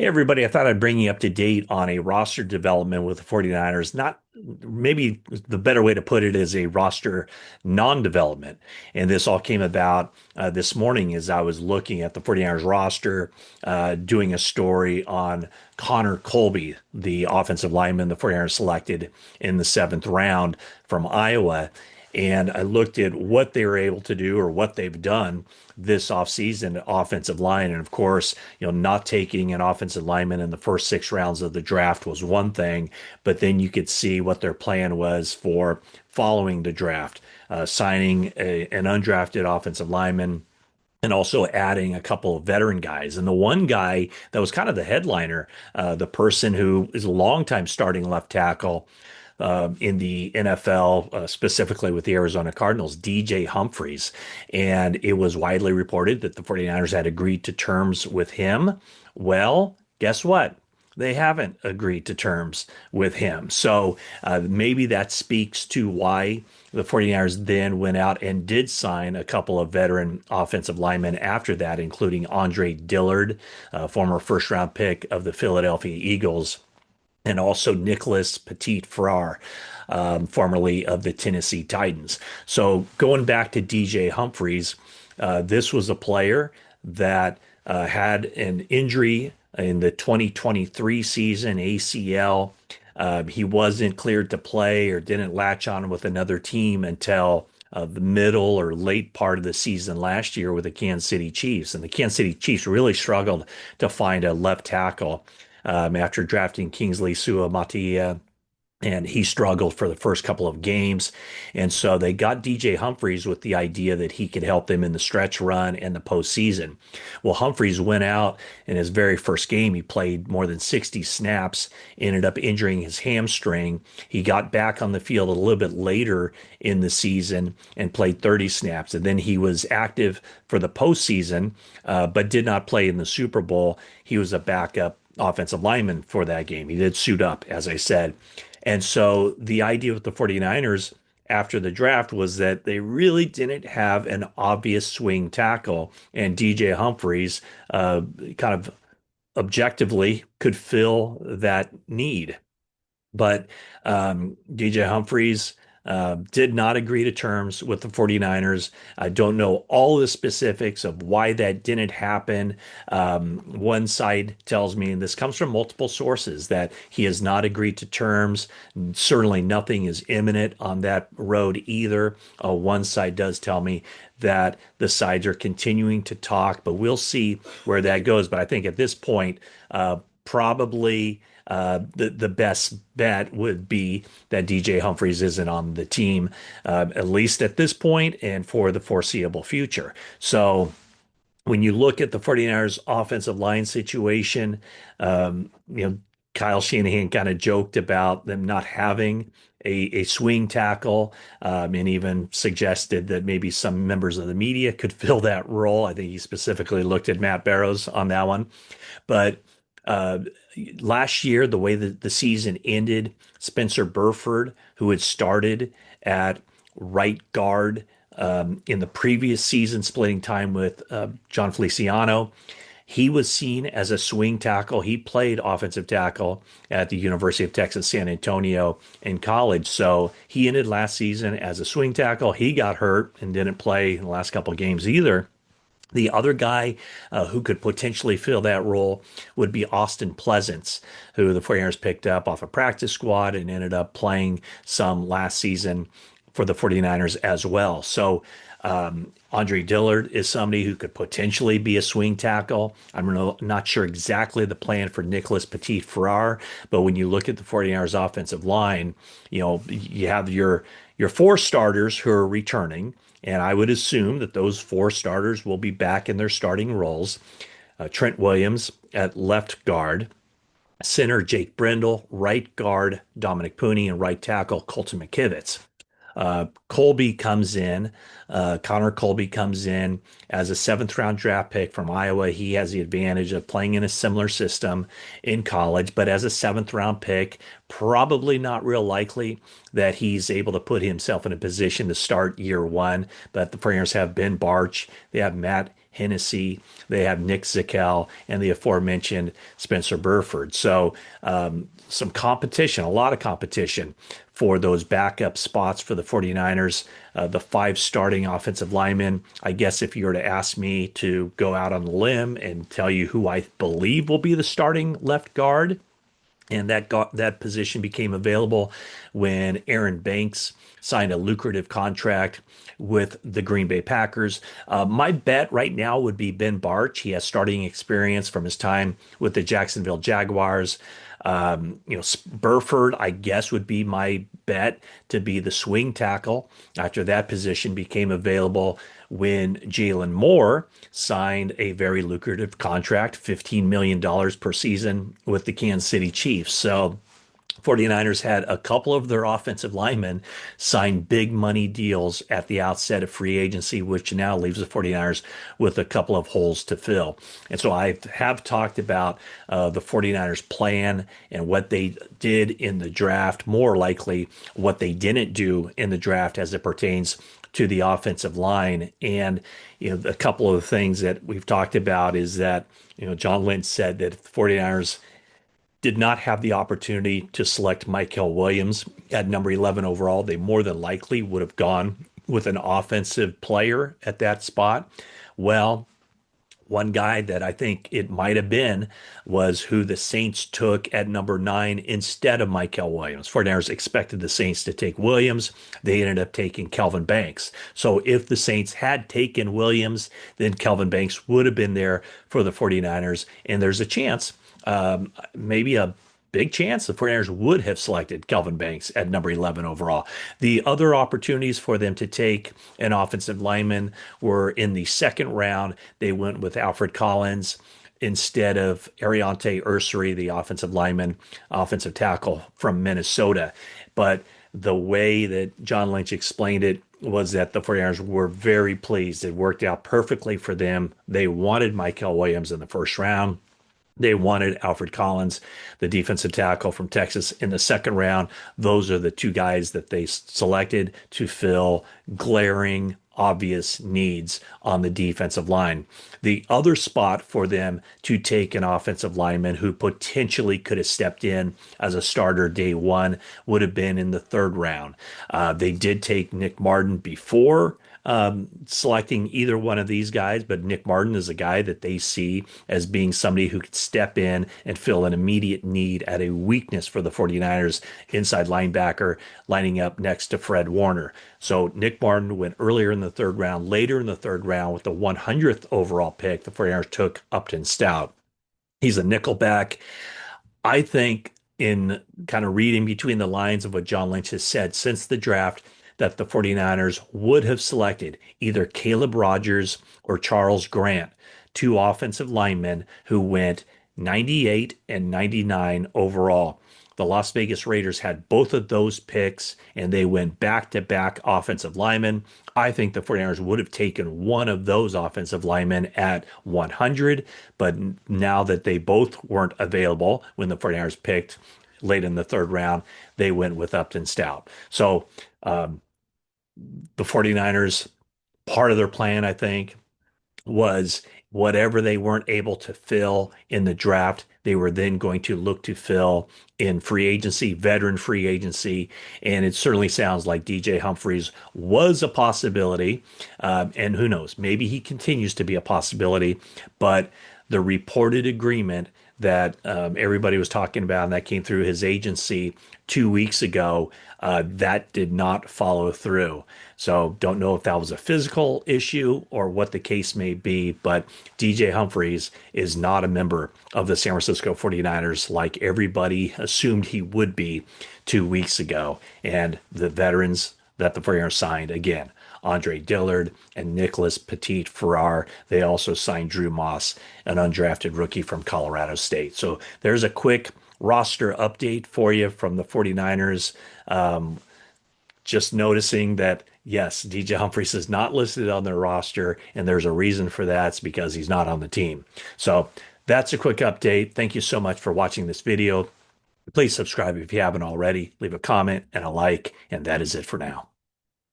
Hey, everybody, I thought I'd bring you up to date on a roster development with the 49ers. Not maybe the better way to put it is a roster non-development. And this all came about this morning as I was looking at the 49ers roster, doing a story on Connor Colby, the offensive lineman the 49ers selected in the seventh round from Iowa. And I looked at what they were able to do or what they've done this offseason, offensive line. And of course, not taking an offensive lineman in the first six rounds of the draft was one thing, but then you could see what their plan was for following the draft, signing an undrafted offensive lineman and also adding a couple of veteran guys. And the one guy that was kind of the headliner, the person who is a longtime starting left tackle in the NFL, specifically with the Arizona Cardinals, DJ Humphries. And it was widely reported that the 49ers had agreed to terms with him. Well, guess what? They haven't agreed to terms with him. So maybe that speaks to why the 49ers then went out and did sign a couple of veteran offensive linemen after that, including Andre Dillard, former first round pick of the Philadelphia Eagles, and also Nicholas Petit-Frere, formerly of the Tennessee Titans. So going back to DJ Humphries, this was a player that had an injury in the 2023 season, ACL. He wasn't cleared to play or didn't latch on with another team until the middle or late part of the season last year with the Kansas City Chiefs. And the Kansas City Chiefs really struggled to find a left tackle after drafting Kingsley Suamataia, and he struggled for the first couple of games. And so they got DJ Humphries with the idea that he could help them in the stretch run and the postseason. Well, Humphries went out in his very first game. He played more than 60 snaps, ended up injuring his hamstring. He got back on the field a little bit later in the season and played 30 snaps. And then he was active for the postseason, but did not play in the Super Bowl. He was a backup offensive lineman for that game. He did suit up, as I said. And so the idea with the 49ers after the draft was that they really didn't have an obvious swing tackle, and DJ Humphries kind of objectively could fill that need. But DJ Humphries did not agree to terms with the 49ers. I don't know all the specifics of why that didn't happen. One side tells me, and this comes from multiple sources, that he has not agreed to terms. Certainly nothing is imminent on that road either. One side does tell me that the sides are continuing to talk, but we'll see where that goes. But I think at this point, probably the best bet would be that DJ Humphries isn't on the team, at least at this point and for the foreseeable future. So when you look at the 49ers offensive line situation, Kyle Shanahan kind of joked about them not having a swing tackle, and even suggested that maybe some members of the media could fill that role. I think he specifically looked at Matt Barrows on that one. But uh, last year, the way that the season ended, Spencer Burford, who had started at right guard in the previous season, splitting time with John Feliciano, he was seen as a swing tackle. He played offensive tackle at the University of Texas San Antonio in college. So he ended last season as a swing tackle. He got hurt and didn't play in the last couple of games either. The other guy who could potentially fill that role would be Austin Pleasance, who the 49ers picked up off a practice squad and ended up playing some last season for the 49ers as well. So Andre Dillard is somebody who could potentially be a swing tackle. Not sure exactly the plan for Nicholas Petit-Frere, but when you look at the 49ers offensive line, you have your four starters who are returning. And I would assume that those four starters will be back in their starting roles. Trent Williams at left guard, center Jake Brendel, right guard Dominic Pooney, and right tackle Colton McKivitz. Colby comes in. Connor Colby comes in as a seventh round draft pick from Iowa. He has the advantage of playing in a similar system in college, but as a seventh round pick, probably not real likely that he's able to put himself in a position to start year one. But the 49ers have Ben Barch, they have Matt Hennessy, they have Nick Zakel, and the aforementioned Spencer Burford. So some competition, a lot of competition for those backup spots for the 49ers. The five starting offensive linemen. I guess if you were to ask me to go out on the limb and tell you who I believe will be the starting left guard, and that position became available when Aaron Banks signed a lucrative contract with the Green Bay Packers. My bet right now would be Ben Barch. He has starting experience from his time with the Jacksonville Jaguars. Burford, I guess, would be my bet to be the swing tackle after that position became available when Jalen Moore signed a very lucrative contract, $15 million per season with the Kansas City Chiefs. So 49ers had a couple of their offensive linemen sign big money deals at the outset of free agency, which now leaves the 49ers with a couple of holes to fill. And so I have talked about the 49ers plan and what they did in the draft, more likely what they didn't do in the draft as it pertains to the offensive line. And, a couple of the things that we've talked about is that, John Lynch said that if the 49ers did not have the opportunity to select Michael Williams at number 11 overall, they more than likely would have gone with an offensive player at that spot. Well, one guy that I think it might have been was who the Saints took at number 9 instead of Michael Williams. 49ers expected the Saints to take Williams. They ended up taking Kelvin Banks. So if the Saints had taken Williams, then Kelvin Banks would have been there for the 49ers. And there's a chance, maybe a big chance the 49ers would have selected Kelvin Banks at number 11 overall. The other opportunities for them to take an offensive lineman were in the second round. They went with Alfred Collins instead of Ariante Ursary, the offensive lineman, offensive tackle from Minnesota. But the way that John Lynch explained it was that the 49ers were very pleased. It worked out perfectly for them. They wanted Michael Williams in the first round. They wanted Alfred Collins, the defensive tackle from Texas, in the second round. Those are the two guys that they selected to fill glaring, obvious needs on the defensive line. The other spot for them to take an offensive lineman who potentially could have stepped in as a starter day one would have been in the third round. They did take Nick Martin before selecting either one of these guys, but Nick Martin is a guy that they see as being somebody who could step in and fill an immediate need at a weakness for the 49ers inside linebacker, lining up next to Fred Warner. So Nick Martin went earlier in the third round. Later in the third round, with the 100th overall pick, the 49ers took Upton Stout. He's a nickelback. I think, in kind of reading between the lines of what John Lynch has said since the draft, that the 49ers would have selected either Caleb Rogers or Charles Grant, two offensive linemen who went 98 and 99 overall. The Las Vegas Raiders had both of those picks, and they went back-to-back offensive linemen. I think the 49ers would have taken one of those offensive linemen at 100, but now that they both weren't available when the 49ers picked late in the third round, they went with Upton Stout. So the 49ers, part of their plan, I think, was whatever they weren't able to fill in the draft, they were then going to look to fill in free agency, veteran free agency. And it certainly sounds like DJ Humphries was a possibility. And who knows, maybe he continues to be a possibility. But the reported agreement that everybody was talking about and that came through his agency 2 weeks ago, that did not follow through. So don't know if that was a physical issue or what the case may be, but DJ Humphries is not a member of the San Francisco 49ers like everybody assumed he would be 2 weeks ago. And the veterans that the 49ers signed, again, Andre Dillard and Nicholas Petit-Farrar. They also signed Drew Moss, an undrafted rookie from Colorado State. So there's a quick roster update for you from the 49ers. Just noticing that, yes, DJ Humphries is not listed on their roster, and there's a reason for that. It's because he's not on the team. So that's a quick update. Thank you so much for watching this video. Please subscribe if you haven't already. Leave a comment and a like, and that is it for now.